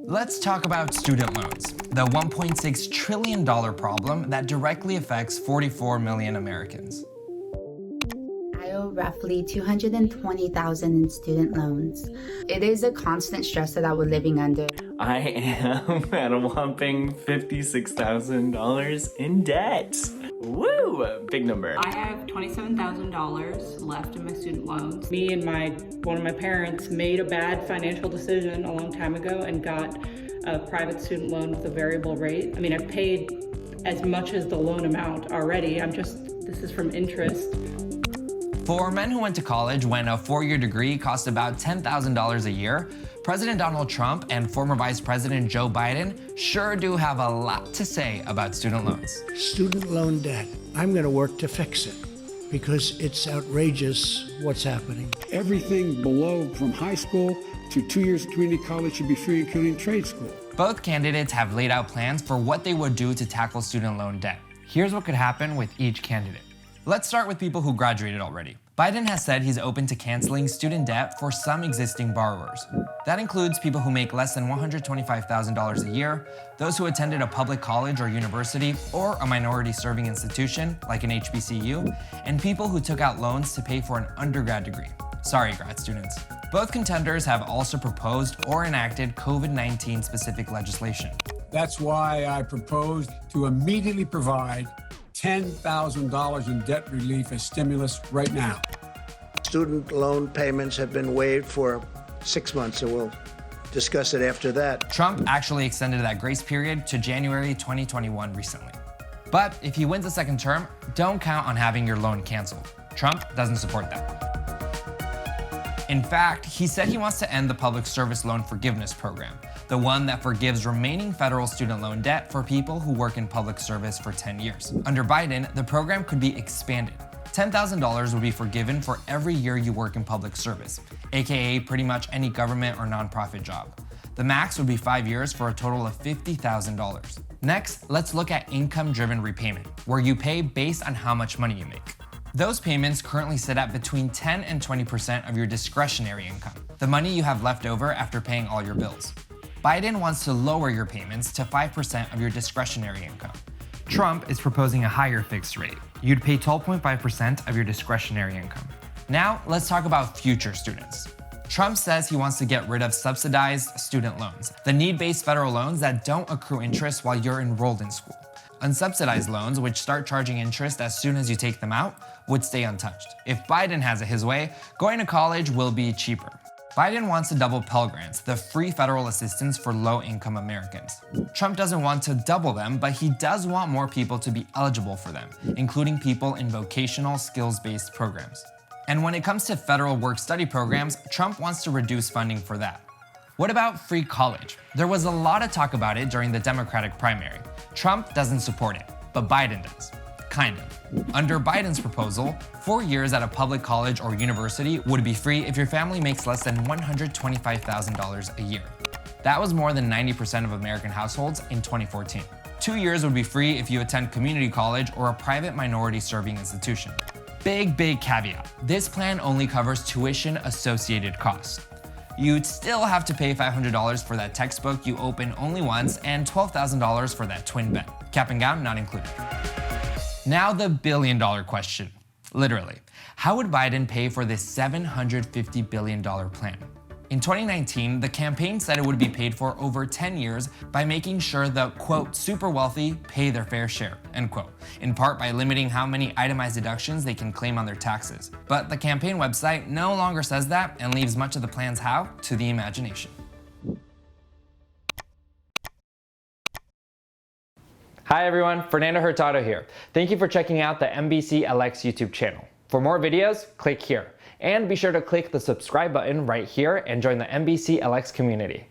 Let's talk about student loans, the $1.6 trillion problem that directly affects 44 million Americans. I owe roughly $220,000 in student loans. It is a constant stress that we're living under. I am at a whopping $56,000 in debt. Woo! Big number. I have $27,000 left in my student loans. Me and one of my parents made a bad financial decision a long time ago and got a private student loan with a variable rate. I mean, I've paid as much as the loan amount already. This is from interest. For men who went to college when a four-year degree cost about $10,000 a year, President Donald Trump and former Vice President Joe Biden sure do have a lot to say about student loans. Student loan debt. I'm going to work to fix it because it's outrageous what's happening. Everything below from high school to 2 years of community college should be free, including trade school. Both candidates have laid out plans for what they would do to tackle student loan debt. Here's what could happen with each candidate. Let's start with people who graduated already. Biden has said he's open to canceling student debt for some existing borrowers. That includes people who make less than $125,000 a year, those who attended a public college or university, or a minority-serving institution, like an HBCU, and people who took out loans to pay for an undergrad degree. Sorry, grad students. Both contenders have also proposed or enacted COVID-19 specific legislation. That's why I proposed to immediately provide $10,000 in debt relief as stimulus right now. Student loan payments have been waived for 6 months, and we'll discuss it after that. Trump actually extended that grace period to January 2021 recently. But if he wins a second term, don't count on having your loan canceled. Trump doesn't support that. In fact, he said he wants to end the Public Service Loan Forgiveness Program, the one that forgives remaining federal student loan debt for people who work in public service for 10 years. Under Biden, the program could be expanded. $10,000 would be forgiven for every year you work in public service, aka pretty much any government or nonprofit job. The max would be 5 years for a total of $50,000. Next, let's look at income-driven repayment, where you pay based on how much money you make. Those payments currently sit at between 10 and 20% of your discretionary income, the money you have left over after paying all your bills. Biden wants to lower your payments to 5% of your discretionary income. Trump is proposing a higher fixed rate. You'd pay 12.5% of your discretionary income. Now, let's talk about future students. Trump says he wants to get rid of subsidized student loans, the need-based federal loans that don't accrue interest while you're enrolled in school. Unsubsidized loans, which start charging interest as soon as you take them out, would stay untouched. If Biden has it his way, going to college will be cheaper. Biden wants to double Pell grants, the free federal assistance for low-income Americans. Trump doesn't want to double them, but he does want more people to be eligible for them, including people in vocational skills-based programs. And when it comes to federal work-study programs, Trump wants to reduce funding for that. What about free college? There was a lot of talk about it during the Democratic primary. Trump doesn't support it, but Biden does. Kind of. Under Biden's proposal, 4 years at a public college or university would be free if your family makes less than $125,000 a year. That was more than 90% of American households in 2014. 2 years would be free if you attend community college or a private minority-serving institution. Big caveat. This plan only covers tuition-associated costs. You'd still have to pay $500 for that textbook you open only once and $12,000 for that twin bed. Cap and gown not included. Now the billion-dollar question. Literally, how would Biden pay for this $750 billion plan? In 2019, the campaign said it would be paid for over 10 years by making sure the, quote, super wealthy pay their fair share, end quote, in part by limiting how many itemized deductions they can claim on their taxes. But the campaign website no longer says that and leaves much of the plan's how to the imagination. Hi everyone, Fernando Hurtado here. Thank you for checking out the NBCLX YouTube channel. For more videos, click here. And be sure to click the subscribe button right here and join the NBCLX community.